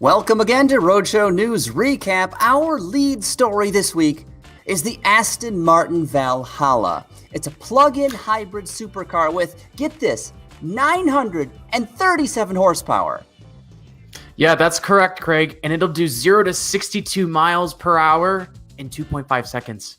Welcome again to Roadshow News Recap. Our lead story this week is the Aston Martin Valhalla. It's a plug-in hybrid supercar with, get this, 937 horsepower. Yeah, that's correct, Craig. And it'll do 0 to 62 miles per hour in 2.5 seconds.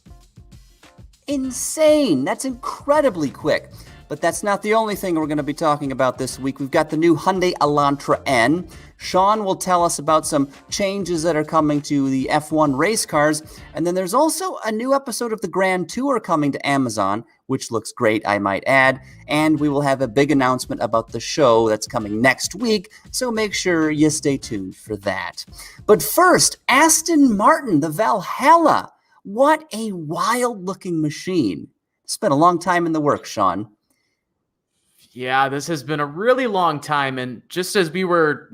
Insane. That's incredibly quick. But that's not the only thing we're going to be talking about this week. We've got the new Hyundai Elantra N. Sean will tell us about some changes that are coming to the F1 race cars. And then there's also a new episode of the Grand Tour coming to Amazon, which looks great, I might add. And we will have a big announcement about the show that's coming next week, so make sure you stay tuned for that. But first, Aston Martin, the Valhalla. What a wild-looking machine. It's been a long time in the works, Sean. Yeah, this has been a really long time. And just as we were,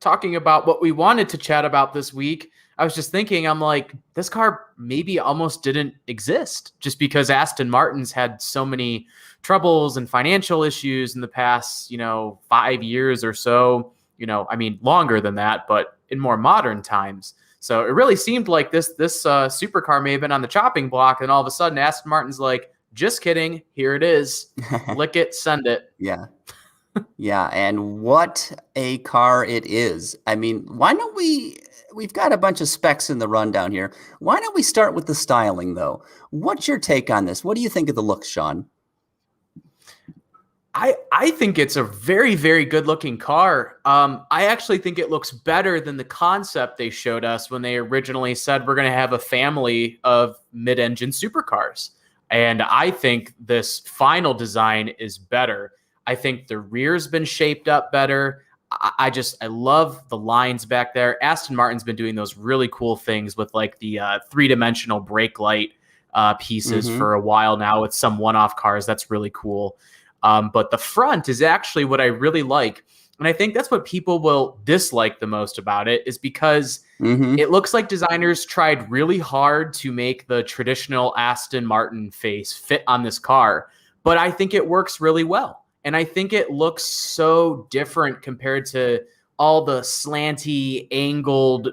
talking about what we wanted to chat about this week, I was just thinking, I'm like, this car maybe almost didn't exist just because Aston Martin's had so many troubles and financial issues in the past, 5 years or so, longer than that, but in more modern times. So it really seemed like this supercar may have been on the chopping block. And all of a sudden Aston Martin's like, just kidding. Here it is. Lick it, send it. Yeah. Yeah. And what a car it is. I mean, why don't we've got a bunch of specs in the rundown here. Why don't we start with the styling though? What's your take on this? What do you think of the looks, Sean? I think it's a very, very good looking car. I actually think it looks better than the concept they showed us when they originally said we're going to have a family of mid-engine supercars. And I think this final design is better. I think the rear's been shaped up better. I love the lines back there. Aston Martin's been doing those really cool things with like the three-dimensional brake light pieces for a while now with some one-off cars. That's really cool. But the front is actually what I really like. And I think that's what people will dislike the most about it is because it looks like designers tried really hard to make the traditional Aston Martin face fit on this car. But I think it works really well. And I think it looks so different compared to all the slanty, angled,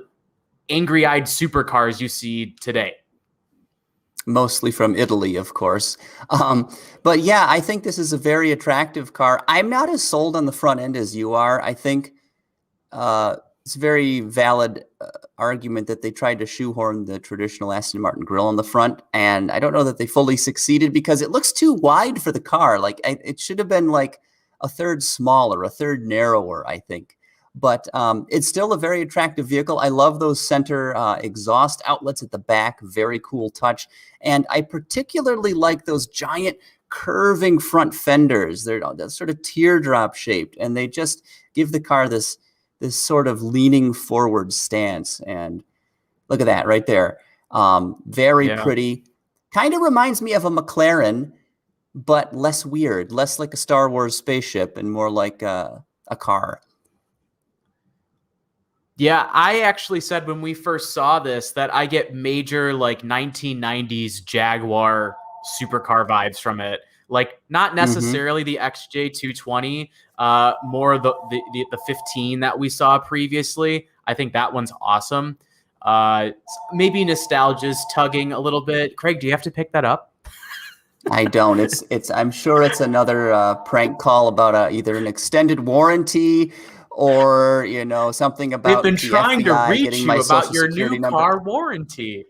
angry-eyed supercars you see today. Mostly from Italy, of course. But yeah, I think this is a very attractive car. I'm not as sold on the front end as you are. I think it's a very valid argument that they tried to shoehorn the traditional Aston Martin grille on the front. And I don't know that they fully succeeded because it looks too wide for the car. Like it should have been like a third smaller, a third narrower, I think. But it's still a very attractive vehicle. I love those center exhaust outlets at the back. Very cool touch. And I particularly like those giant curving front fenders. They're sort of teardrop shaped, and they just give the car this sort of leaning forward stance. And look at that right there. Very pretty. Kind of reminds me of a McLaren, but less weird, less like a Star Wars spaceship and more like a car. Yeah, I actually said when we first saw this that I get major like 1990s Jaguar supercar vibes from it. Like not necessarily the XJ220, more the 15 that we saw previously. I think that one's awesome. Maybe nostalgia's tugging a little bit. Craig, do you have to pick that up? I don't. It's. I'm sure it's another prank call about either an extended warranty. Or, something about they've been trying FBI to reach you about your new number. car warranty.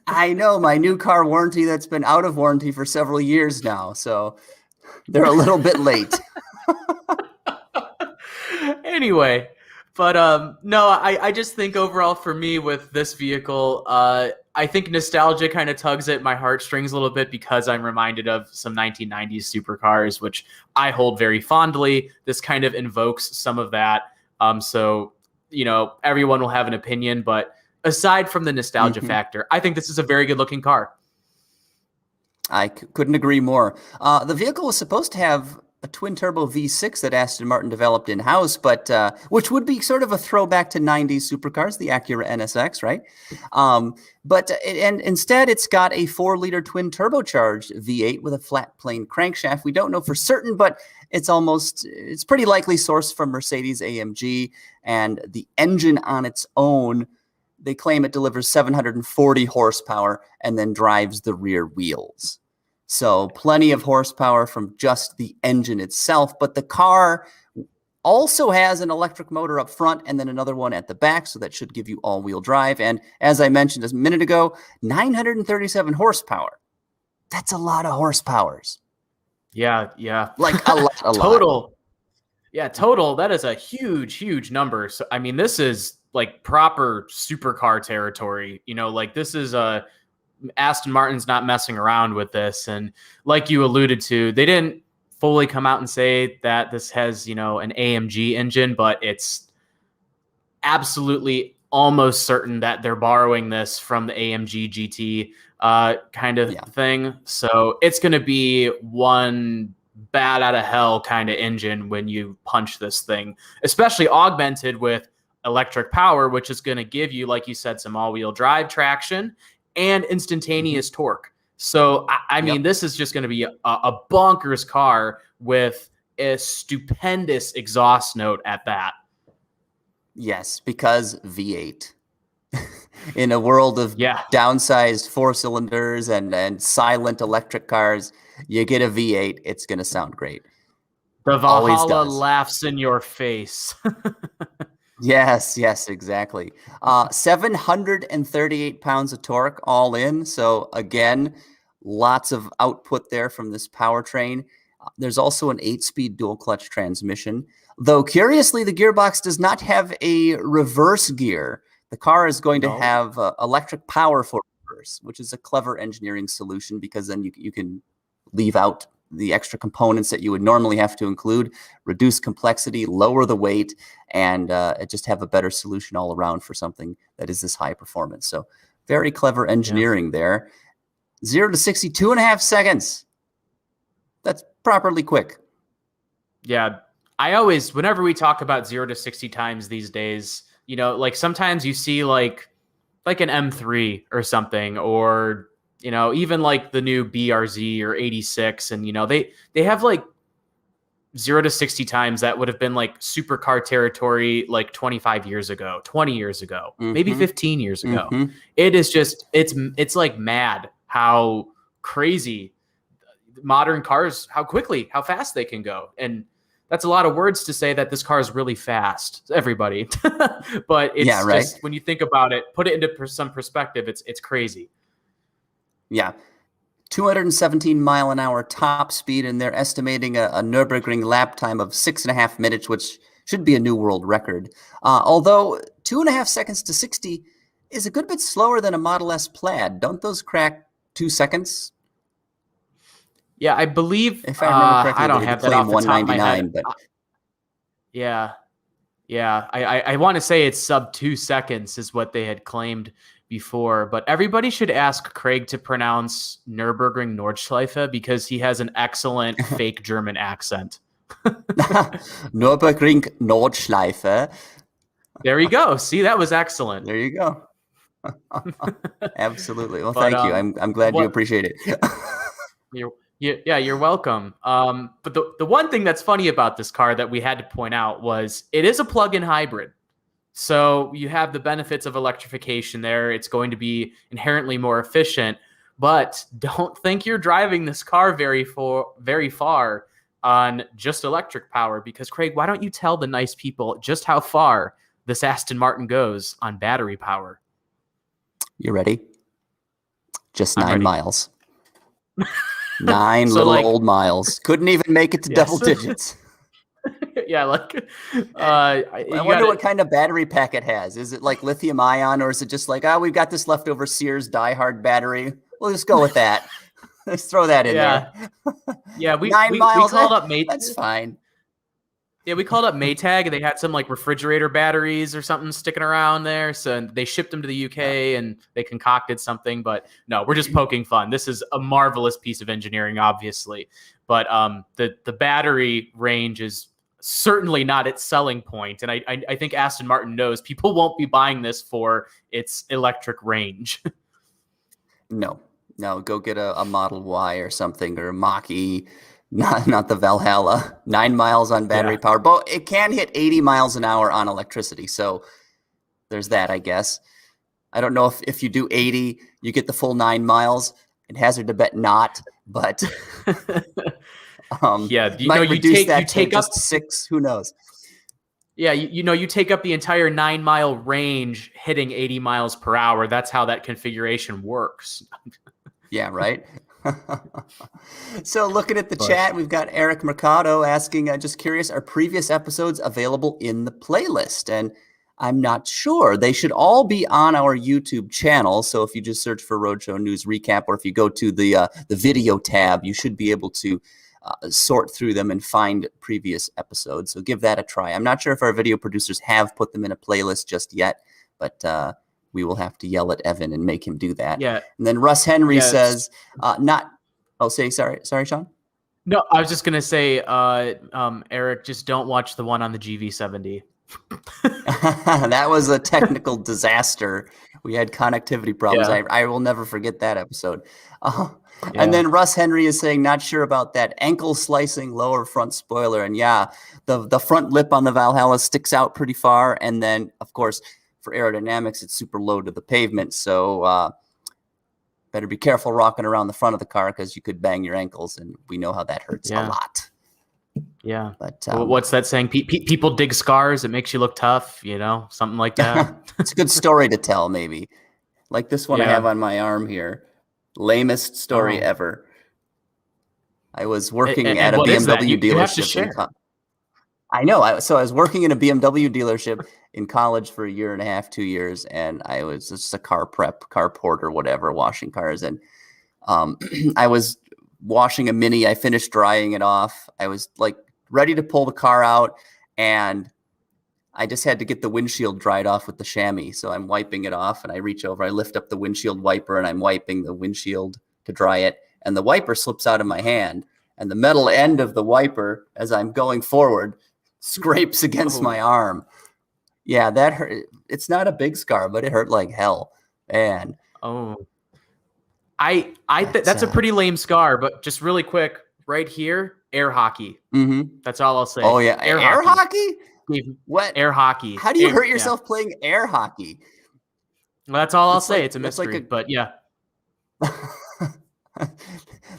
I know, my new car warranty that's been out of warranty for several years now. So they're a little bit late. Anyway, but no, I just think overall for me with this vehicle, I think nostalgia kind of tugs at my heartstrings a little bit because I'm reminded of some 1990s supercars, which I hold very fondly. This kind of invokes some of that. So, everyone will have an opinion, but aside from the nostalgia factor, I think this is a very good looking car. I couldn't agree more. The vehicle was supposed to have a twin-turbo V6 that Aston Martin developed in-house, but which would be sort of a throwback to 90s supercars, the Acura NSX, right? And instead, it's got a 4-liter twin-turbocharged V8 with a flat plane crankshaft. We don't know for certain, but it's pretty likely sourced from Mercedes-AMG, and the engine on its own, they claim it delivers 740 horsepower and then drives the rear wheels. So plenty of horsepower from just the engine itself, but the car also has an electric motor up front and then another one at the back, so that should give you all-wheel drive. And as I mentioned a minute ago, 937 horsepower. That's a lot of horsepowers. Yeah. Like a lot. Total. Yeah, total. That is a huge number. So, I mean, this is like proper supercar territory. Like this is Aston Martin's not messing around with this. And like you alluded to, they didn't fully come out and say that this has, an AMG engine, but it's absolutely almost certain that they're borrowing this from the AMG GT kind of thing. So it's going to be one bat out of hell kind of engine when you punch this thing, especially augmented with electric power, which is going to give you, like you said, some all-wheel drive traction and instantaneous torque. So, I mean, this is just going to be a bonkers car with a stupendous exhaust note at that. Yes, because V8. In a world of downsized 4 cylinders and silent electric cars, you get a V8, it's going to sound great. The Valhalla laughs in your face. Yes, exactly. 738 pounds of torque all in. So again, lots of output there from this powertrain. There's also an 8-speed dual clutch transmission, though curiously, the gearbox does not have a reverse gear. The car is going to have electric power for reverse, which is a clever engineering solution because then you can leave out the extra components that you would normally have to include, reduce complexity, lower the weight, and just have a better solution all around for something that is this high performance. So very clever engineering there. 0 to 60, 2.5 seconds. That's properly quick. Yeah. I always, whenever we talk about 0 to 60 times these days, like sometimes you see like an M3 or something, or even like the new BRZ or 86, and they have like 0 to 60 times that would have been like supercar territory like 25 years ago, 20 years ago, maybe 15 years ago. It is just it's like mad how crazy modern cars, how fast they can go. And that's a lot of words to say that this car is really fast, everybody. But it's just, when you think about it, put it into some perspective, it's crazy. Yeah. 217 mile an hour top speed, and they're estimating a Nürburgring lap time of 6.5 minutes, which should be a new world record. Although 2.5 seconds to 60 is a good bit slower than a Model S Plaid. Don't those crack 2 seconds? Yeah, I believe, if I remember correctly, I don't have that off the top of my head. But yeah. I want to say it's sub 2 seconds is what they had claimed before, but everybody should ask Craig to pronounce Nürburgring Nordschleife because he has an excellent fake German accent. Nürburgring Nordschleife. There you go. See, that was excellent. There you go. Absolutely. Well, thank you. I'm glad you appreciate it. You're welcome. But the one thing that's funny about this car that we had to point out was it is a plug-in hybrid. So you have the benefits of electrification there. It's going to be inherently more efficient, but don't think you're driving this car very far on just electric power, because Craig, why don't you tell the nice people just how far this Aston Martin goes on battery power? You ready? Just 9 miles. 9 old miles. Couldn't even make it to double digits. Yeah, like I wonder what kind of battery pack it has. Is it like lithium ion, or is it just like, we've got this leftover Sears diehard battery? We'll just go with that. Let's throw that in there. Yeah, we 9 miles. We called up That's fine. Yeah, we called up Maytag, and they had some like refrigerator batteries or something sticking around there. So they shipped them to the UK, and they concocted something. But no, we're just poking fun. This is a marvelous piece of engineering, obviously. But the battery range is certainly not its selling point. And I think Aston Martin knows people won't be buying this for its electric range. No, go get a Model Y or something, or a Mach-E. Not the Valhalla. 9 miles on battery power, but it can hit 80 miles an hour on electricity. So there's that, I guess. I don't know if you do 80, you get the full 9 miles. I'd hazard to bet not, but yeah, might reduce that to just 6. Who knows? Yeah, you take up the entire 9-mile range hitting 80 miles per hour. That's how that configuration works. Yeah, right. So looking at the chat, we've got Eric Mercado asking, just curious, are previous episodes available in the playlist? And I'm not sure. They should all be on our YouTube channel. So if you just search for Roadshow News Recap, or if you go to the video tab, you should be able to sort through them and find previous episodes. So give that a try. I'm not sure if our video producers have put them in a playlist just yet, but we will have to yell at Evan and make him do that. Yeah. And then Russ Henry says, sorry, Sean? No, I was just going to say, Eric, just don't watch the one on the GV70. That was a technical disaster. We had connectivity problems. Yeah. I will never forget that episode. And then Russ Henry is saying, not sure about that ankle slicing lower front spoiler. And yeah, the front lip on the Valhalla sticks out pretty far. And then, of course, for aerodynamics, it's super low to the pavement. So better be careful rocking around the front of the car, because you could bang your ankles. And we know how that hurts a lot. Yeah. But what's that saying? People dig scars. It makes you look tough, something like that. It's a good story to tell, maybe. Like this one I have on my arm here. Lamest story ever. I was working at a BMW dealership. You have to share. I know. So I was working in a BMW dealership in college for 1.5 years, 2 years, and I was just a car porter, whatever, washing cars. And I was washing a Mini. I finished drying it off. I was like ready to pull the car out, and I just had to get the windshield dried off with the chamois. So I'm wiping it off, and I reach over, I lift up the windshield wiper, and I'm wiping the windshield to dry it. And the wiper slips out of my hand, and the metal end of the wiper, as I'm going forward, scrapes against my arm. Yeah, that hurt. It's not a big scar, but it hurt like hell. And that's a pretty lame scar, but just really quick, right here, air hockey. Mm-hmm. That's all I'll say. Oh yeah, air hockey? What? Air hockey. How do you hurt yourself playing air hockey? Well, that's all I'll say. It's a mystery, but yeah.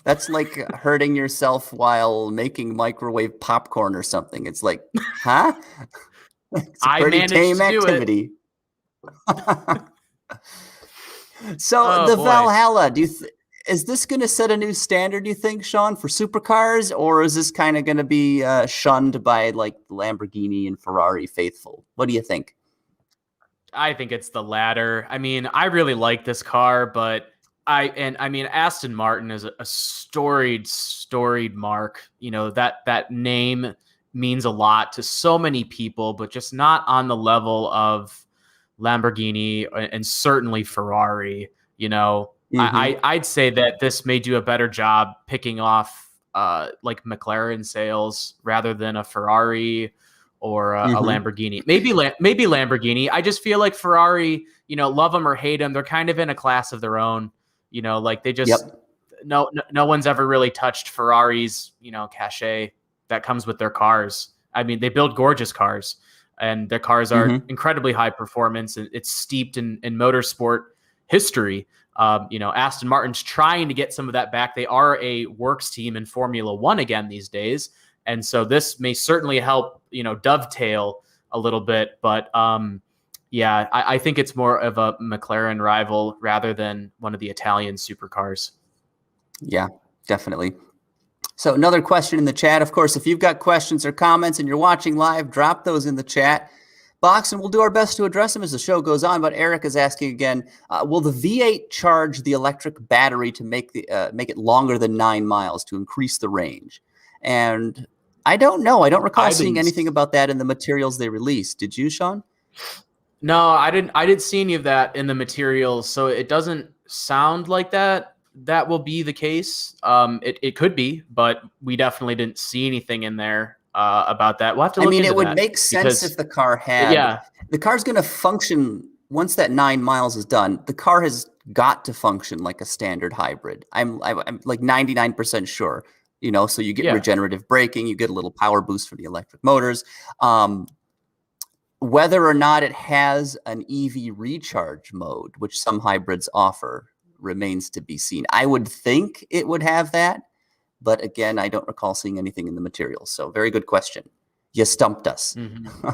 That's like hurting yourself while making microwave popcorn or something. It's like, huh? It's a pretty tame activity. So the Valhalla, is this going to set a new standard, do you think, Sean, for supercars, or is this kind of going to be shunned by like Lamborghini and Ferrari faithful? What do you think? I think it's the latter. I mean, I really like this car, but Aston Martin is a storied mark. That name means a lot to so many people, but just not on the level of Lamborghini and certainly Ferrari. I'd say that this may do a better job picking off like McLaren sales rather than a Ferrari or a Lamborghini. Maybe Lamborghini. I just feel like Ferrari, love them or hate them, they're kind of in a class of their own. Like they just no one's ever really touched Ferrari's cachet that comes with their cars. I mean, they build gorgeous cars, and their cars are incredibly high performance, and it's steeped in motorsport history. Aston Martin's trying to get some of that back. They are a works team in Formula One again these days, and so this may certainly help dovetail a little bit, but I think it's more of a McLaren rival rather than one of the Italian supercars. Yeah, definitely. So another question in the chat. Of course, if you've got questions or comments and you're watching live, drop those in the chat box, and we'll do our best to address them as the show goes on. But Eric is asking again, will the V8 charge the electric battery to make it longer than 9 miles to increase the range? And I don't know. I don't recall I seeing didn't. anything about that in the materials they released. Did you, Sean? No, I didn't. I didn't see any of that in the materials, so it doesn't sound like that will be the case. It could be, but we definitely didn't see anything in there about that. We'll have to look into it would that make sense if the car had. Yeah. The car's going to function once that 9 miles is done. The car has got to function like a standard hybrid. I'm like 99% sure. So you get regenerative braking, you get a little power boost for the electric motors. Whether or not it has an EV recharge mode, which some hybrids offer, remains to be seen. I would think it would have that, but again, I don't recall seeing anything in the materials. So very good question. You stumped us. Mm-hmm.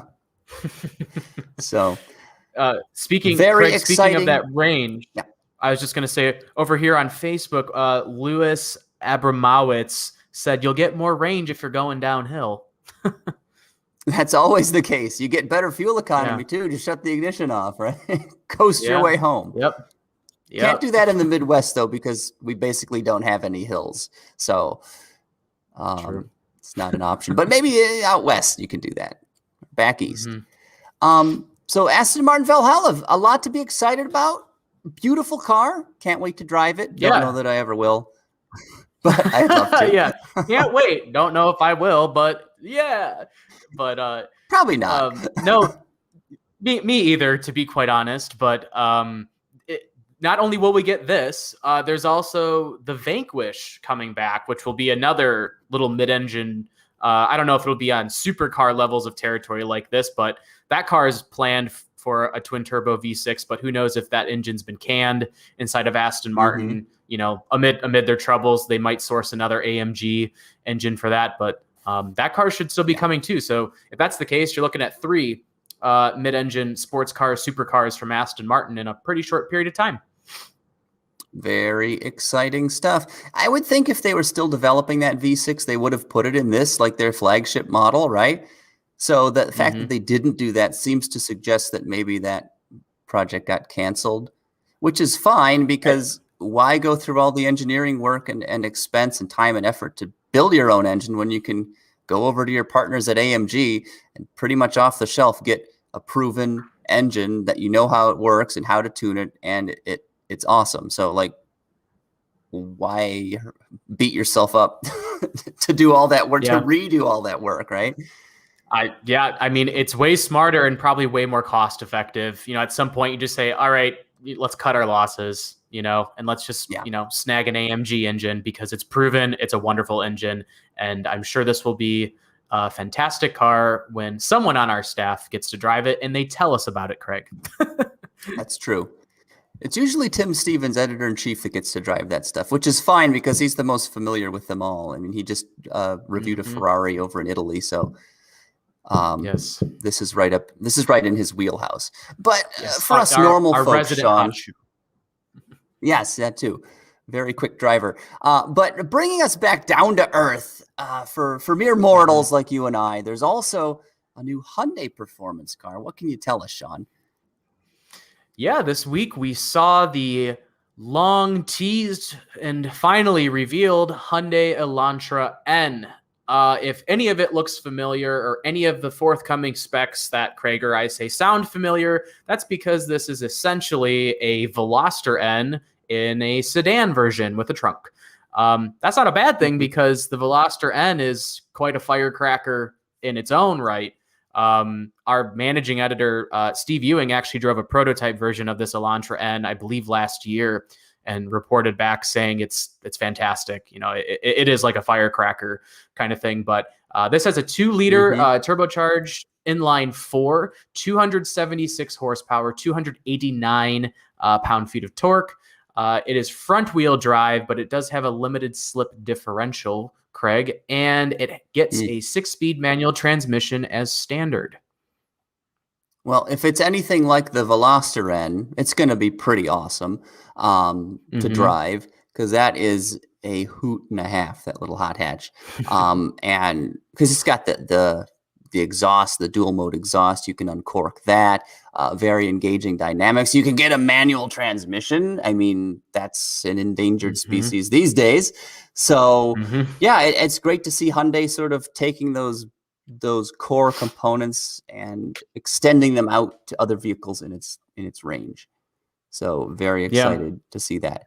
So speaking of that range, I was just going to say over here on Facebook, Louis Abramowitz said you'll get more range if you're going downhill. That's always the case. You get better fuel economy too. Just shut the ignition off, right? Coast your way home. Yep. Can't do that in the Midwest though, because we basically don't have any hills. So it's not an option. But maybe out west you can do that. Back east. Mm-hmm. So Aston Martin Valhalla, a lot to be excited about. Beautiful car. Can't wait to drive it. Don't know that I ever will. But I'd love to. Can't wait. Don't know if I will, but yeah. But probably not. No, me either, to be quite honest. But not only will we get this, there's also the Vanquish coming back, which will be another little mid-engine. I don't know if it'll be on supercar levels of territory like this, but that car is planned for a twin-turbo V6. But who knows if that engine's been canned inside of Aston Martin? Mm-hmm. Amid their troubles, they might source another AMG engine for that. But that car should still be coming too. So if that's the case, you're looking at 3 mid-engine sports cars, supercars from Aston Martin in a pretty short period of time. Very exciting stuff. I would think if they were still developing that V6, they would have put it in this, like their flagship model, right? So the fact that they didn't do that seems to suggest that maybe that project got canceled, which is fine, because why go through all the engineering work and expense and time and effort to build your own engine when you can go over to your partners at AMG and pretty much off the shelf get a proven engine that you know how it works and how to tune it, and it's awesome. So like, why beat yourself up to do all that work, to redo all that work, right? I mean, it's way smarter and probably way more cost effective. At some point you just say, all right, let's cut our losses, and let's just, snag an AMG engine because it's proven, it's a wonderful engine. And I'm sure this will be a fantastic car when someone on our staff gets to drive it and they tell us about it, Craig. That's true. It's usually Tim Stevens, editor-in-chief, that gets to drive that stuff, which is fine because he's the most familiar with them all. I mean, he just reviewed a Ferrari over in Italy, so yes, this is right in his wheelhouse. But for us normal folks, Sean, yes, that too, very quick driver. But bringing us back down to earth for mere mortals like you and I, there's also a new Hyundai performance car. What can you tell us, Sean? Yeah, this week we saw the long teased and finally revealed Hyundai Elantra N. If any of it looks familiar, or any of the forthcoming specs that Craig or I say sound familiar, that's because this is essentially a Veloster N in a sedan version with a trunk. That's not a bad thing because the Veloster N is quite a firecracker in its own right. Our managing editor, Steve Ewing, actually drove a prototype version of this Elantra N, I believe last year, and reported back saying it's fantastic. It is like a firecracker kind of thing. But this has a 2-liter turbocharged inline 4, 276 horsepower, 289 pound-feet of torque. It is front-wheel drive, but it does have a limited slip differential, Craig, and it gets a 6-speed manual transmission as standard. Well, if it's anything like the Veloster N, it's going to be pretty awesome to drive, because that is a hoot and a half, that little hot hatch. And because it's got the exhaust, the dual mode exhaust. You can uncork that. Very engaging dynamics. You can get a manual transmission. I mean, that's an endangered species these days. So yeah, it's great to see Hyundai sort of taking those core components and extending them out to other vehicles in its range. So very excited to see that.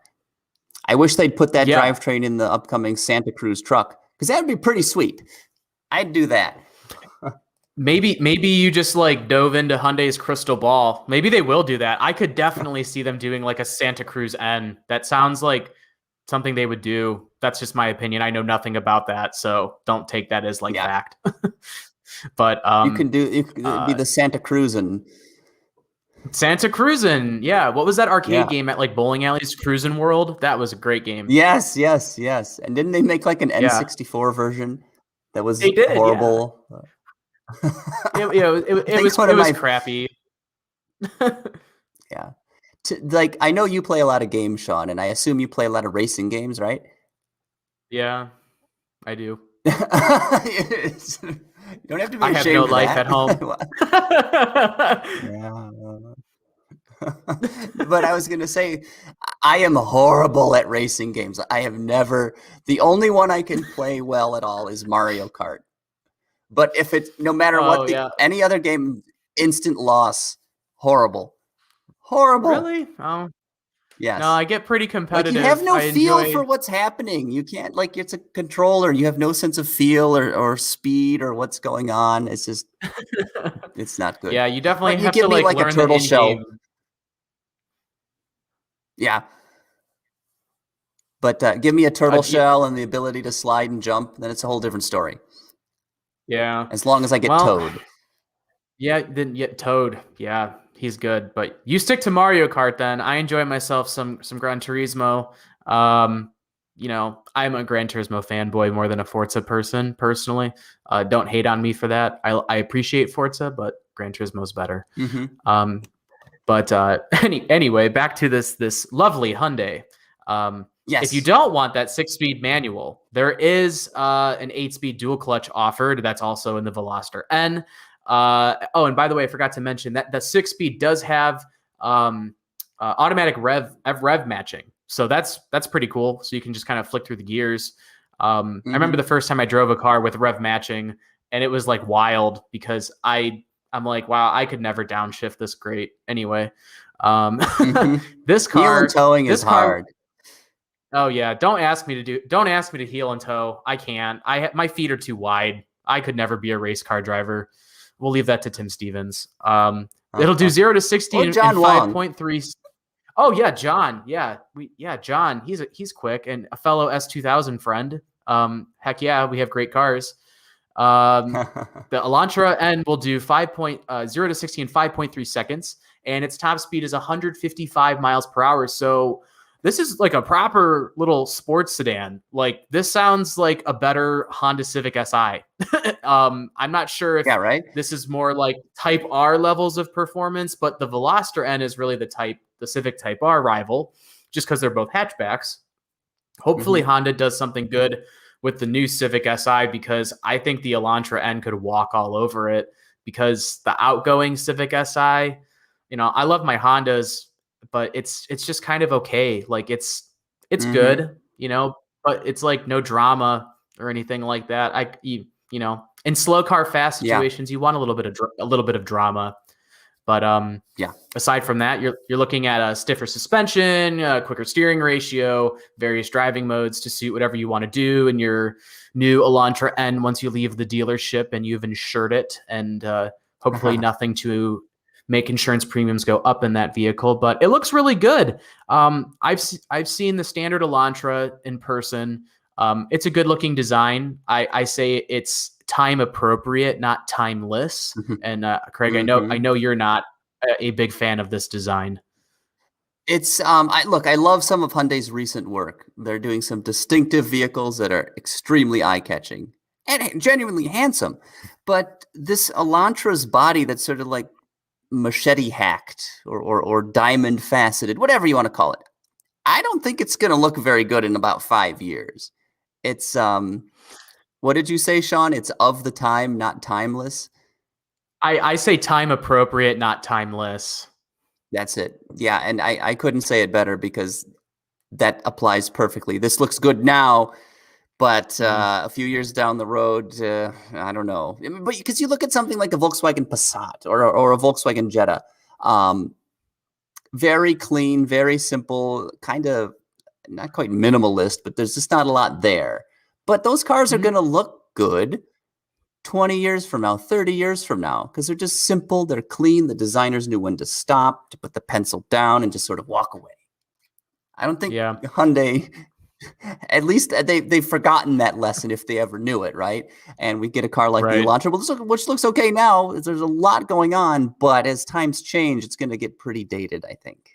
I wish they'd put that drivetrain in the upcoming Santa Cruz truck, because that would be pretty sweet. I'd do that. Maybe you just like dove into Hyundai's crystal ball. Maybe they will do that. I could definitely see them doing like a Santa Cruz N. That sounds like something they would do. That's just my opinion. I know nothing about that, so don't take that as like fact. But you could be the Santa Cruzin'. Santa Cruzin', yeah. What was that arcade game at like bowling alleys? Cruisin' World. That was a great game. Yes. And didn't they make like an N64 version that was horrible? Yeah. It was crappy. Yeah. Like, I know you play a lot of games, Sean, and I assume you play a lot of racing games, right? Yeah, I do. You don't have to be I have no life at home. But I was going to say, I am horrible at racing games. The only one I can play well at all is Mario Kart. But if it's no matter any other game, instant loss, horrible. Really? Oh, yes. No, I get pretty competitive. Like, you have no feel for what's happening. You can't, like, it's a controller. You have no sense of feel or speed or what's going on. It's just, it's not good. Yeah, you definitely have to like like learn a turtle the shell. Yeah. But give me a turtle shell and the ability to slide and jump, then it's a whole different story. Yeah. As long as I get Toad. Yeah, Toad. Yeah, he's good. But you stick to Mario Kart then. I enjoy myself some Gran Turismo. You know, I'm a Gran Turismo fanboy more than a Forza person, personally. Don't hate on me for that. I appreciate Forza, but Gran Turismo's better. But anyway, back to this lovely Hyundai. Yes. If you don't want that 6-speed manual, there is an 8-speed dual clutch offered. That's also in the Veloster N. And by the way, I forgot to mention that the 6-speed does have automatic rev matching. So that's pretty cool. So you can just kind of flick through the gears. I remember the first time I drove a car with rev matching, and it was like wild because I'm like, wow, I could never downshift this great. Anyway, this car, heel and towing is hard. Oh yeah, don't ask me to heel and tow. I can't. My feet are too wide. I could never be a race car driver. We'll leave that to Tim Stevens. It'll do 0 to 60 in 5.3. Oh yeah, John. Yeah, John. He's quick and a fellow S2000 friend. Heck yeah, we have great cars. The Elantra N will do 0 to 60 in 5.3 seconds, and its top speed is 155 miles per hour. So this is like a proper little sports sedan. Like, this sounds like a better Honda Civic Si. I'm not sure if this is more like Type R levels of performance, but the Veloster N is really the Civic Type R rival, just because they're both hatchbacks. Hopefully Honda does something good with the new Civic Si, because I think the Elantra N could walk all over it, because the outgoing Civic Si, you know, I love my Hondas, but it's just kind of okay. Like, it's good, you know, but it's like no drama or anything like that. You know, in slow car fast situations, you want a little bit of drama. But aside from that, you're looking at a stiffer suspension, a quicker steering ratio, various driving modes to suit whatever you want to do in your new Elantra N once you leave the dealership and you've insured it, and hopefully nothing to make insurance premiums go up in that vehicle. But it looks really good. I've seen the standard Elantra in person. It's a good looking design. I say it's time appropriate, not timeless. And Craig, I know you're not a big fan of this design. It's I love some of Hyundai's recent work. They're doing some distinctive vehicles that are extremely eye-catching and genuinely handsome. But this Elantra's body that's sort of like machete hacked or diamond faceted, whatever you want to call it, I don't think it's going to look very good in about 5 years. It's what did you say, Sean? It's of the time, not timeless. I say time appropriate, not timeless. That's it. Yeah, and I couldn't say it better because that applies perfectly. This looks good now, but a few years down the road, I don't know. But because you look at something like a Volkswagen Passat or a Volkswagen Jetta, very clean, very simple, kind of not quite minimalist, but there's just not a lot there. But those cars are Mhm. going to look good 20 years from now, 30 years from now, because they're just simple, they're clean. The designers knew when to stop, to put the pencil down, and just sort of walk away. I don't think Yeah, Hyundai, at least they've forgotten that lesson if they ever knew it, right? And we get a car like the right. Elantra, which looks okay now. There's a lot going on, but as times change, it's going to get pretty dated, I think.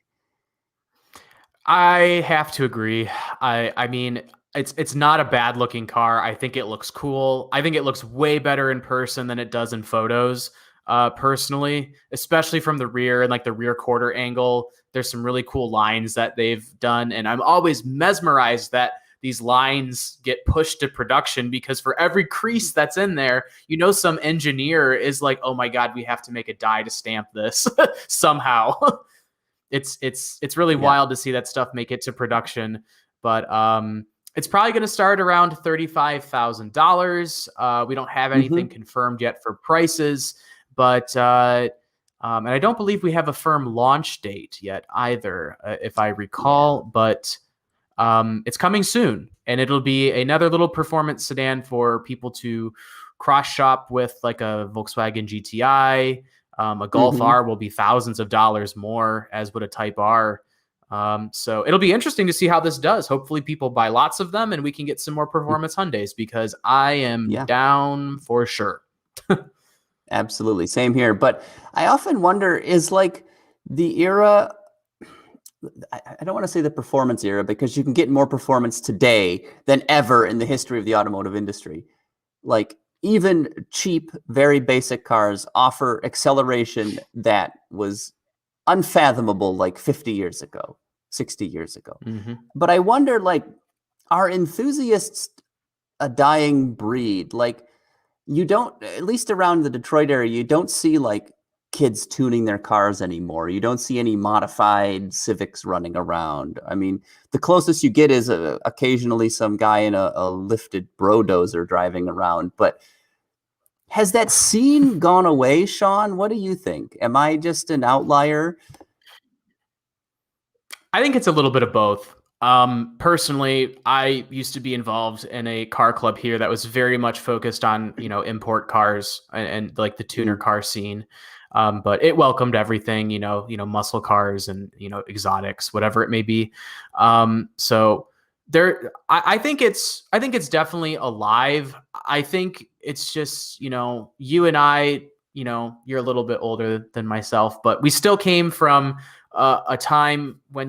I have to agree. I mean, it's not a bad looking car. I think it looks cool. I think it looks way better in person than it does in photos. Personally, especially from the rear and like the rear quarter angle, there's some really cool lines that they've done, and I'm always mesmerized that these lines get pushed to production because for every crease that's in there, some engineer is like, "Oh my God, we have to make a die to stamp this somehow." It's really Yeah. wild to see that stuff make it to production, but it's probably going to start around $35,000. We don't have anything Hmm. confirmed yet for prices, but and I don't believe we have a firm launch date yet either, if I Yeah. recall. But it's coming soon, and it'll be another little performance sedan for people to cross shop with, like a Volkswagen GTI. A Golf Hmm. R will be thousands of dollars more, as would a Type R. So it'll be interesting to see how this does. Hopefully, people buy lots of them, and we can get some more performance Hyundais because I am Yeah. down for sure. Absolutely. Same here. But I often wonder is like the era, I don't want to say the performance era because you can get more performance today than ever in the history of the automotive industry. Like even cheap, very basic cars offer acceleration that was unfathomable like 50 years ago, 60 years ago. Hmm. But I wonder, like, are enthusiasts a dying breed? Like, you don't, at least around the Detroit area, you don't see like kids tuning their cars anymore. You don't see any modified Civics running around. I mean, the closest you get is occasionally some guy in a lifted brodozer driving around. But has that scene gone away, Sean? What do you think? Am I just an outlier? I think it's a little bit of both. Personally, I used to be involved in a car club here that was very much focused on, import cars and like the tuner Mm, car scene. But it welcomed everything, muscle cars and, exotics, whatever it may be. So there, I think it's definitely alive. I think it's just, you and I, you're a little bit older than myself, but we still came from a time when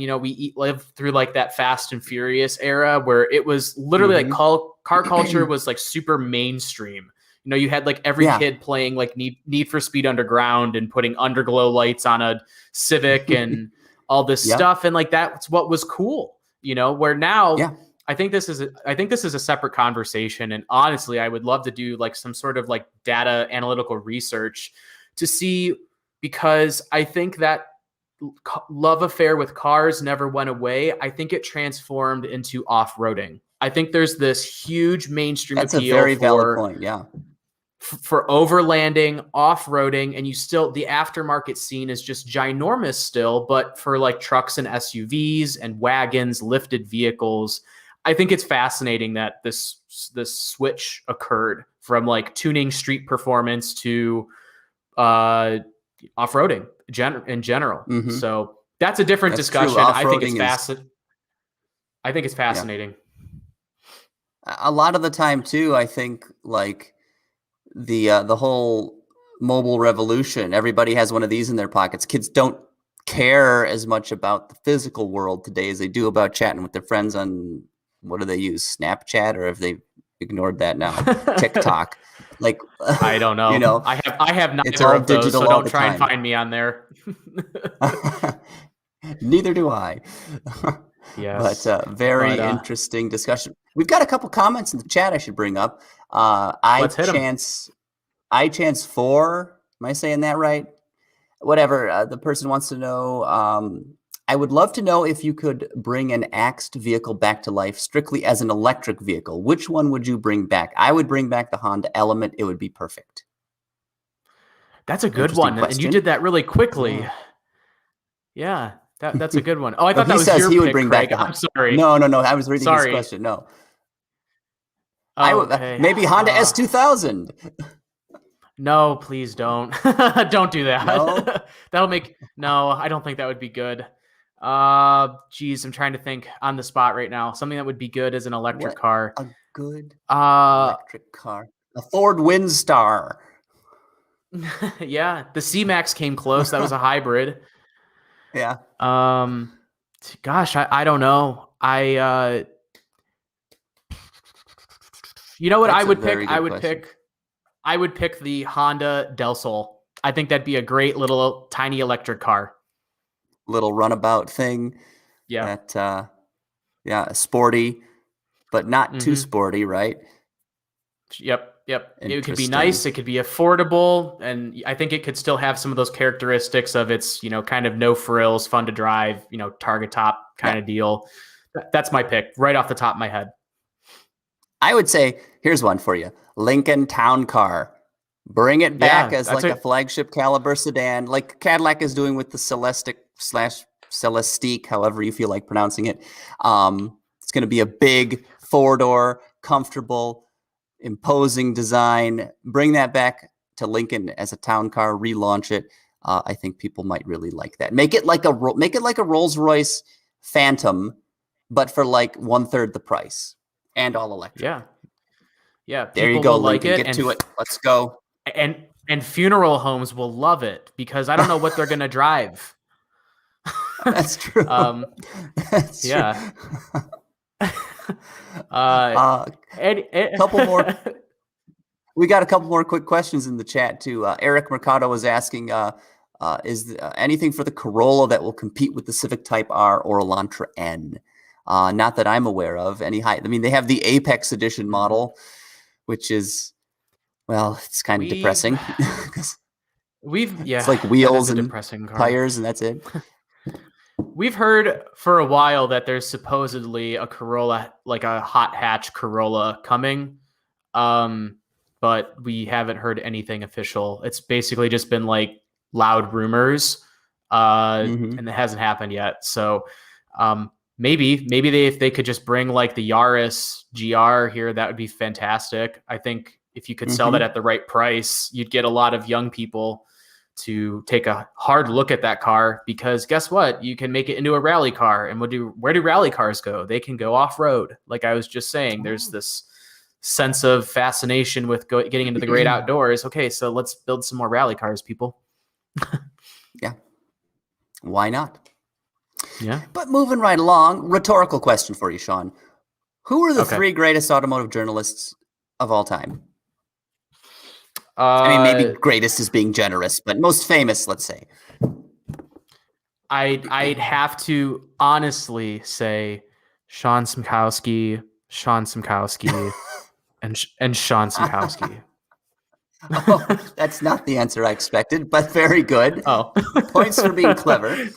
lived through like that Fast and Furious era where it was literally like mhm. car culture was like super mainstream. You had like every Yeah. kid playing like Need for Speed Underground and putting underglow lights on a Civic and all this Yep. stuff, and like that's what was cool. Where now Yeah. I think this is a separate conversation, and honestly, I would love to do like some sort of like data analytical research to see, because I think that love affair with cars never went away. I think it transformed into off-roading. I think there's this huge mainstream That's a appeal very valid for point. Yeah. overlanding, off-roading, and the aftermarket scene is just ginormous still, but for like trucks and SUVs and wagons, lifted vehicles, I think it's fascinating that this switch occurred from like tuning street performance to uh off-roading in general. Hmm. So that's a different That's true. discussion. Off-roading is, I think it's yeah. fascinating. A lot of the time too, I think like the whole mobile revolution, everybody has one of these in their pockets. Kids don't care as much about the physical world today as they do about chatting with their friends on what do they use? Snapchat, or have they ignored that now? TikTok. Like I don't you know. know, I have it's neither all of those, so digital all don't the try and time. find me on there. Neither do I. But Yes. very But interesting discussion. We've got a couple comments in the chat I should bring up. let's hit them. I chance 4 Am I saying that right? Whatever. The person wants to know. I would love to know if you could bring an axed vehicle back to life strictly as an electric vehicle. Which one would you bring back? I would bring back the Honda Element. It would be perfect. That's a good Interesting one. And you question. did that really quickly. Yeah. Yeah, that's a good one. Oh, I thought he that was says your he would pick, bring Craig. back the I'm sorry. No. I was reading his Sorry. question. No. Oh, okay. Maybe Honda S2000. No, please don't. Don't do that. No? No, I don't think that would be good. Geez, I'm trying to think on the spot right now. Something that would be good as an electric car. A good electric car. A Ford Windstar. Yeah, the C-Max came close. That was a hybrid. Yeah. Gosh, I don't know. You know what That's I would a very pick? good I would pick the Honda Del Sol. I think that'd be a great little tiny electric car. Little runabout thing. Yeah. That sporty, but not too sporty, right? Yep. It could be nice. It could be affordable. And I think it could still have some of those characteristics of its, kind of no frills, fun to drive, target top kind of deal. That's my pick right off the top of my head. I would say, here's one for you. Lincoln Town Car. Bring it back as like a flagship caliber sedan, like Cadillac is doing with the Celestique, however you feel like pronouncing it. It's going to be a big 4-door, comfortable, imposing design. Bring that back to Lincoln as a town car, relaunch it. I think people might really like that. Make it like a Rolls-Royce Phantom, but for like 1/3 the price and all electric. Yeah. There you go, Lincoln. Get to it. Let's go. And funeral homes will love it because I don't know what they're going to drive. That's true. That's true. Couple more. We got a couple more quick questions in the chat too. Eric Mercado was asking, is anything for the Corolla that will compete with the Civic Type R or Elantra N? Not that I'm aware of. They have the Apex Edition model, which is, well, it's kind of depressing. It's like wheels and tires, and that's it. We've heard for a while that there's supposedly a Corolla, like a hot hatch Corolla coming, but we haven't heard anything official. It's basically just been like loud rumors, and it hasn't happened yet. So maybe if they could just bring like the Yaris GR here, that would be fantastic. I think if you could sell that at the right price, you'd get a lot of young people to take a hard look at that car, because guess what? You can make it into a rally car. And where do rally cars go? They can go off-road. Like I was just saying, there's this sense of fascination with getting into the great outdoors. Okay, so let's build some more rally cars, people. Yeah. Why not? Yeah. But moving right along, rhetorical question for you, Sean. Who are the 3 greatest automotive journalists of all time? Maybe greatest is being generous, but most famous, let's say. I'd have to honestly say Sean Szymkowski, and Sean Szymkowski. Oh, that's not the answer I expected, but very good. Oh, points for being clever.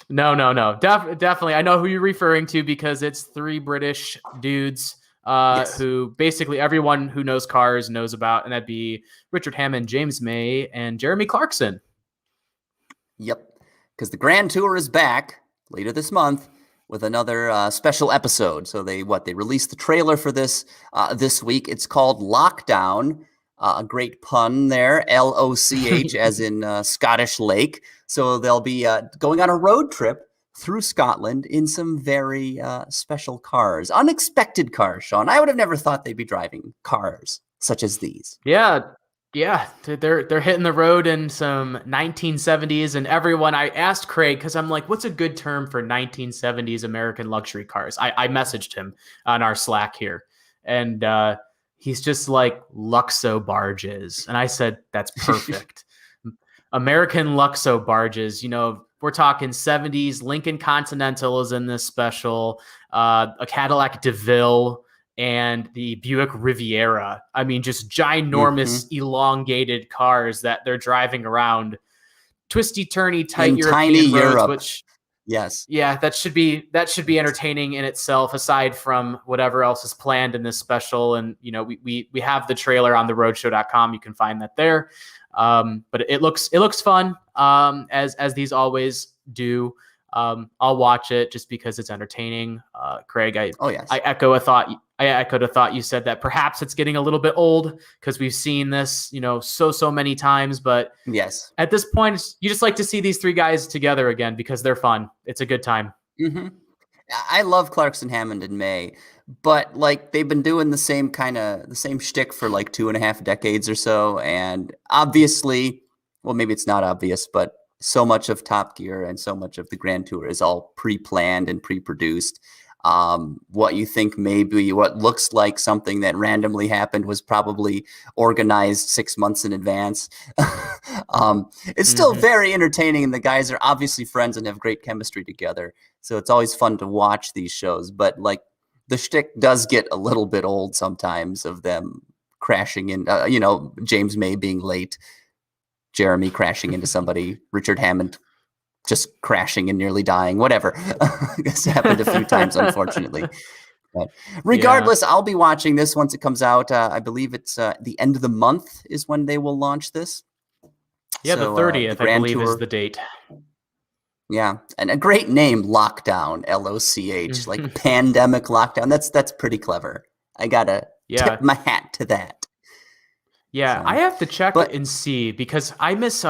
No. Definitely. I know who you're referring to because it's 3 British dudes who basically everyone who knows cars knows about, and that'd be Richard Hammond, James May, and Jeremy Clarkson. Yep, because the Grand Tour is back later this month with another special episode. So they released the trailer for this week. It's called Lochdown. A great pun there, LOCH, as in Scottish Lake. So they'll be going on a road trip through Scotland in some very special cars, unexpected cars, Sean. I would have never thought they'd be driving cars such as these. Yeah. They're hitting the road in some 1970s, and everyone, I asked Craig, because I'm like, what's a good term for 1970s American luxury cars? I messaged him on our Slack here, and he's just like, Luxo barges. And I said, that's perfect. American Luxo barges, we're talking 70s. Lincoln Continental is in this special, a Cadillac DeVille, and the Buick Riviera. I mean, just ginormous, elongated cars that they're driving around, twisty, turny, tight in European tiny roads, Europe. which, yes, yeah, that should be entertaining in itself, aside from whatever else is planned in this special. And we have the trailer on the roadshow.com. You can find that there. But it looks fun, as these always do. I'll watch it just because it's entertaining. Craig, I echoed a thought you said that perhaps it's getting a little bit old because we've seen this, so many times. But yes, at this point, you just like to see these three guys together again because they're fun. It's a good time. Mm-hmm. I love Clarkson, Hammond, and May, but like they've been doing the same shtick for like 2.5 decades or so, and obviously, well, maybe it's not obvious, but so much of Top Gear and so much of the Grand Tour is all pre-planned and pre-produced. What you think maybe what looks like something that randomly happened was probably organized 6 months in advance. It's still very entertaining, and the guys are obviously friends and have great chemistry together. So it's always fun to watch these shows. But like the shtick does get a little bit old sometimes, of them crashing in, James May being late, Jeremy crashing into somebody, Richard Hammond just crashing and nearly dying, whatever. It's happened a few times, unfortunately. But regardless, I'll be watching this once it comes out. I believe it's the end of the month is when they will launch this. Yeah, so, the 30th, I believe, is the date. Yeah, and a great name, Lochdown, Loch, like pandemic lockdown. That's pretty clever. I gotta tip my hat to that. Yeah, so, I have to check and see, because I miss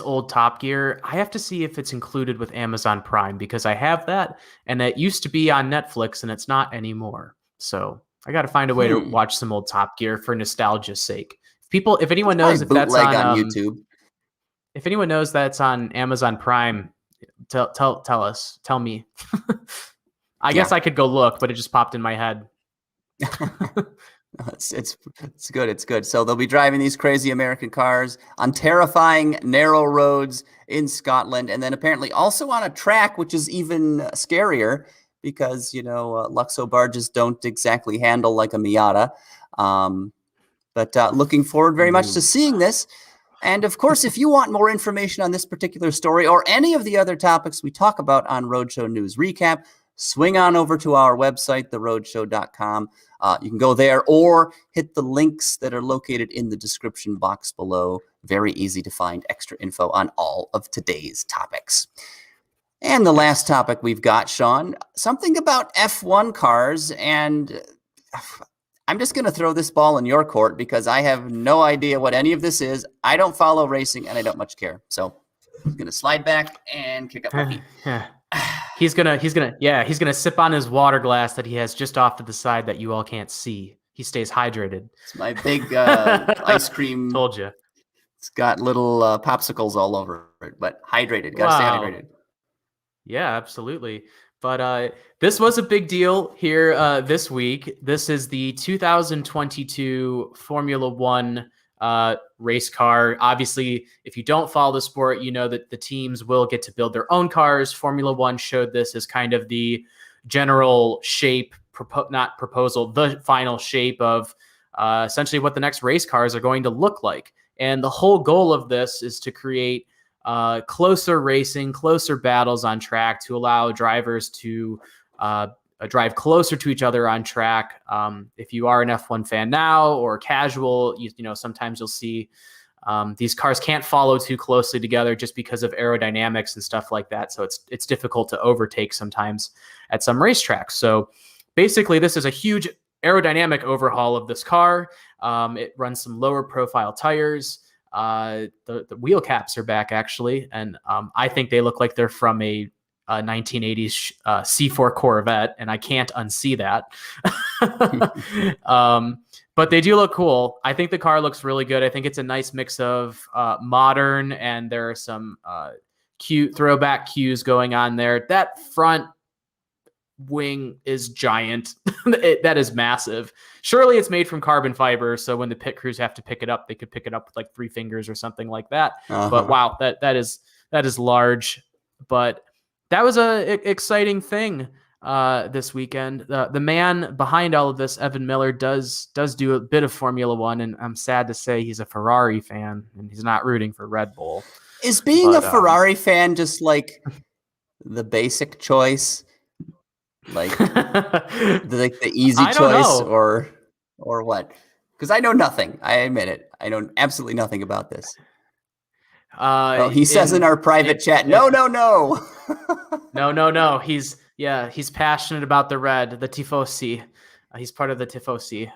old Top Gear. I have to see if it's included with Amazon Prime, because I have that, and it used to be on Netflix, and it's not anymore. So I got to find a way to watch some old Top Gear for nostalgia's sake. If anyone knows if that's on YouTube, if anyone knows that's on Amazon Prime, tell me. I guess I could go look, but it just popped in my head. It's good. It's good. So they'll be driving these crazy American cars on terrifying narrow roads in Scotland, and then apparently also on a track, which is even scarier because Luxo barges don't exactly handle like a Miata. But looking forward very much to seeing this. And of course, if you want more information on this particular story or any of the other topics we talk about on Roadshow News Recap, swing on over to our website, theroadshow.com. You can go there or hit the links that are located in the description box below. Very easy to find extra info on all of today's topics. And the last topic we've got, Sean, something about F1 cars. And I'm just going to throw this ball in your court because I have no idea what any of this is. I don't follow racing and I don't much care. So I'm going to slide back and kick up my feet. He's gonna sip on his water glass that he has just off to the side that you all can't see. He stays hydrated. It's my big ice cream. Told you. It's got little popsicles all over it, but hydrated. Gotta stay hydrated. Yeah, absolutely. But this was a big deal here this week. This is the 2022 Formula One race car. Obviously, if you don't follow the sport, you know that the teams will get to build their own cars. Formula One showed this as kind of the general shape, the final shape of essentially what the next race cars are going to look like. And the whole goal of this is to create closer racing, closer battles on track to allow drivers to drive closer to each other on track. If you are an F1 fan now or casual, sometimes you'll see these cars can't follow too closely together just because of aerodynamics and stuff like that. So it's difficult to overtake sometimes at some racetracks. So basically, this is a huge aerodynamic overhaul of this car. It runs some lower profile tires. The wheel caps are back, actually, and I think they look like they're from a 1980s C4 Corvette, and I can't unsee that. But they do look cool. I think the car looks really good. I think it's a nice mix of modern, and there are some cute throwback cues going on there. That front wing is giant. That is massive. Surely it's made from carbon fiber, so when the pit crews have to pick it up, they could pick it up with like 3 fingers or something like that. But wow, that is large. But that was a exciting thing. this weekend. The man behind all of this, Evan Miller, does do a bit of Formula One, and I'm sad to say he's a Ferrari fan and he's not rooting for Red Bull. Is being a Ferrari fan just like the basic choice, like the easy choice, or what? Because I know nothing. I admit it. I know absolutely nothing about this. He says in our private chat, no. No. He's passionate about the red, the Tifosi. He's part of the Tifosi.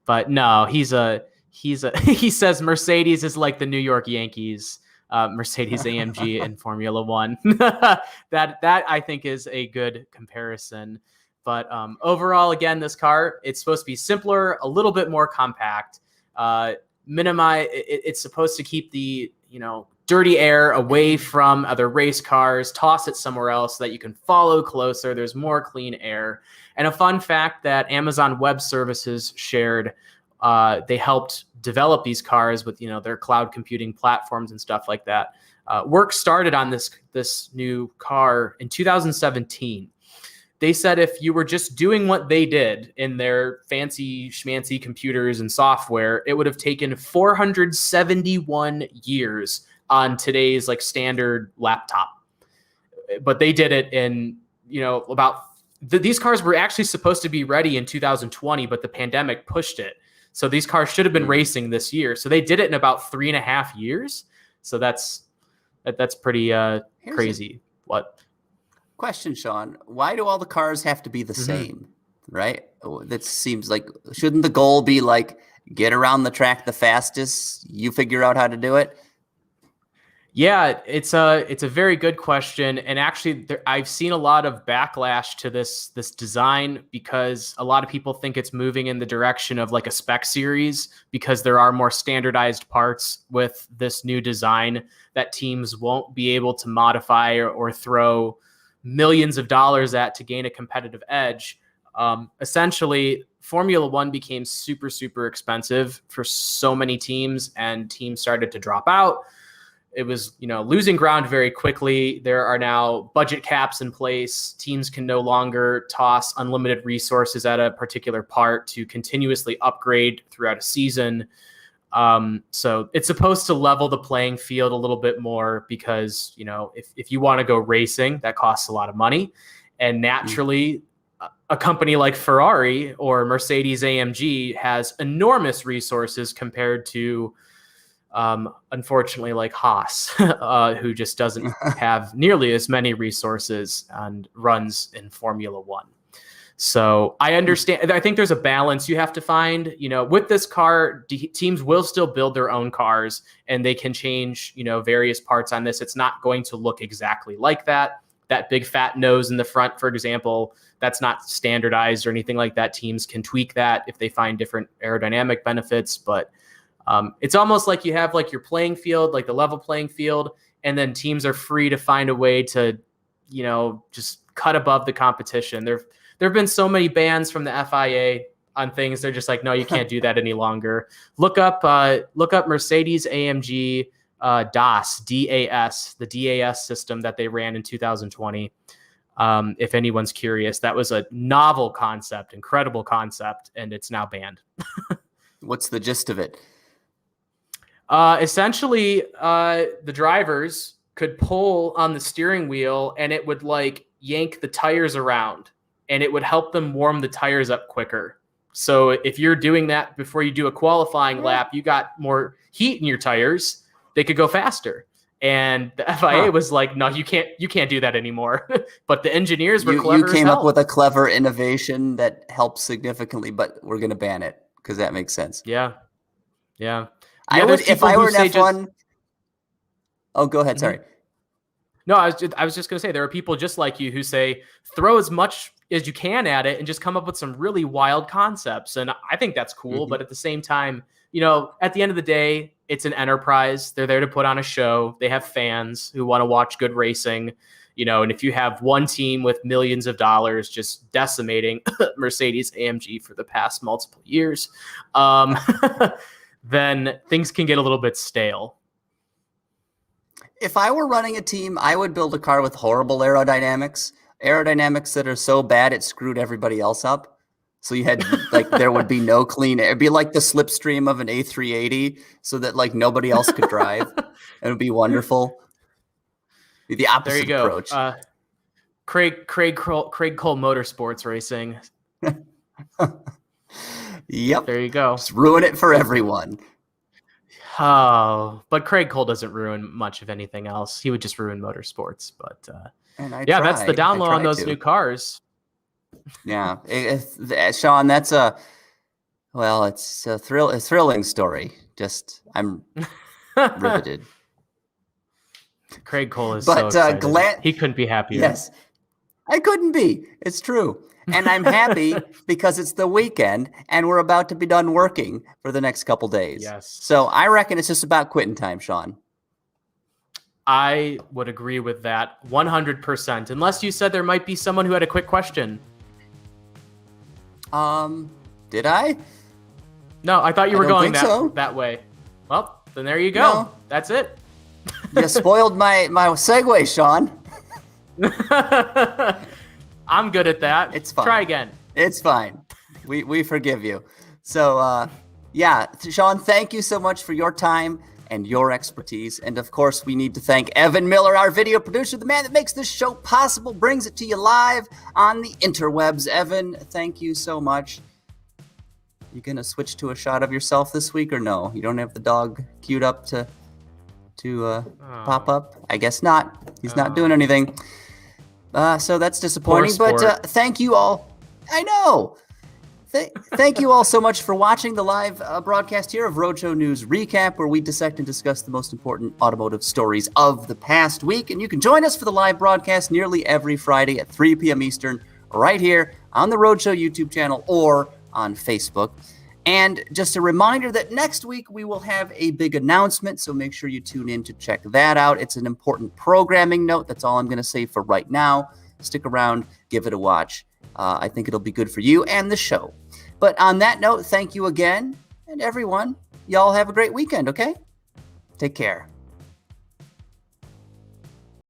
But no, he says Mercedes is like the New York Yankees, Mercedes AMG in Formula One. that I think is a good comparison. But overall, again, this car, it's supposed to be simpler, a little bit more compact, minimize. It's supposed to keep the dirty air away from other race cars, toss it somewhere else so that you can follow closer. There's more clean air. And a fun fact that Amazon Web Services shared, they helped develop these cars with their cloud computing platforms and stuff like that. Work started on this new car in 2017. They said if you were just doing what they did in their fancy schmancy computers and software, it would have taken 471 years on today's standard laptop. But they did it in, these cars were actually supposed to be ready in 2020, but the pandemic pushed it. So these cars should have been racing this year. So they did it in about 3.5 years. So that's pretty crazy. What? Question, Sean, why do all the cars have to be the same, right? That seems like, shouldn't the goal be get around the track the fastest, you figure out how to do it? Yeah, it's a very good question. And actually, I've seen a lot of backlash to this design because a lot of people think it's moving in the direction of a spec series because there are more standardized parts with this new design that teams won't be able to modify or throw millions of dollars at to gain a competitive edge. Essentially, Formula One became super, super expensive for so many teams, and teams started to drop out. It was, losing ground very quickly. There are now budget caps in place. Teams can no longer toss unlimited resources at a particular part to continuously upgrade throughout a season. So it's supposed to level the playing field a little bit more because, if you want to go racing, that costs a lot of money. And naturally, a company like Ferrari or Mercedes AMG has enormous resources compared to, unfortunately, Haas, who just doesn't have nearly as many resources and runs in Formula One. So I understand. I think there's a balance you have to find. With this car, teams will still build their own cars, and they can change, various parts on this. It's not going to look exactly like that. That big fat nose in the front, for example, that's not standardized or anything like that. Teams can tweak that if they find different aerodynamic benefits, but it's almost like you have your playing field, the level playing field, and then teams are free to find a way to, just cut above the competition. There have been so many bans from the FIA on things. They're just no, you can't do that any longer. Look up Mercedes AMG DAS, the DAS system that they ran in 2020. If anyone's curious, that was a novel concept, incredible concept, and it's now banned. What's the gist of it? Essentially, the drivers could pull on the steering wheel and it would yank the tires around, and it would help them warm the tires up quicker. So if you're doing that before you do a qualifying lap, you got more heat in your tires, they could go faster. And the FIA was no, you can't do that anymore. But the engineers were clever. You came up with a clever innovation that helps significantly, but we're going to ban it because that makes sense. Yeah. I would, if I were an F1. Oh, go ahead. Sorry. No, I was just going to say, there are people just like you who say, throw as much as you can at it and just come up with some really wild concepts. And I think that's cool. But at the same time, at the end of the day, it's an enterprise. They're there to put on a show. They have fans who want to watch good racing, and if you have one team with millions of dollars just decimating Mercedes AMG for the past multiple years, then things can get a little bit stale. If I were running a team, I would build a car with horrible aerodynamics aerodynamics that are so bad it screwed everybody else up. So you had like there would be no clean air. It'd be like the slipstream of an A380, so that like nobody else could drive. It would be wonderful. Be the opposite There you go. approach. Craig Cole Motorsports Racing. Yep. There you go. Just ruin it for everyone. Oh, but Craig Cole doesn't ruin much of anything else. He would just ruin motorsports. But yeah, that's the down low on those new cars. Yeah, Sean, that's it's a thrilling story. Just I'm riveted. Craig Cole is so excited. He couldn't be happier. Yes, I couldn't be. It's true. And I'm happy because it's the weekend and we're about to be done working for the next couple days. Yes. So I reckon it's just about quitting time, Sean. I would agree with that 100%. Unless you said there might be someone who had a quick question. Did I? No, I thought you were going that way. Well, then there you go. No. That's it. You spoiled my segue, Sean. I'm good at that. It's fine. Try again. It's fine. We forgive you. So, yeah, Sean, thank you so much for your time and your expertise. And, of course, we need to thank Evan Miller, our video producer, the man that makes this show possible, brings it to you live on the interwebs. Evan, thank you so much. You going to switch to a shot of yourself this week or no? You don't have the dog queued up to pop up? I guess not. He's not doing anything. So that's disappointing. But thank you all. I know. Thank you all so much for watching the live broadcast here of Roadshow News Recap, where we dissect and discuss the most important automotive stories of the past week. And you can join us for the live broadcast nearly every Friday at 3 p.m. Eastern, right here on the Roadshow YouTube channel or on Facebook. And just a reminder that next week we will have a big announcement, so make sure you tune in to check that out. It's an important programming note. That's all I'm going to say for right now. Stick around, give it a watch. I think it'll be good for you and the show. But on that note, thank you again. And everyone, y'all have a great weekend, okay? Take care.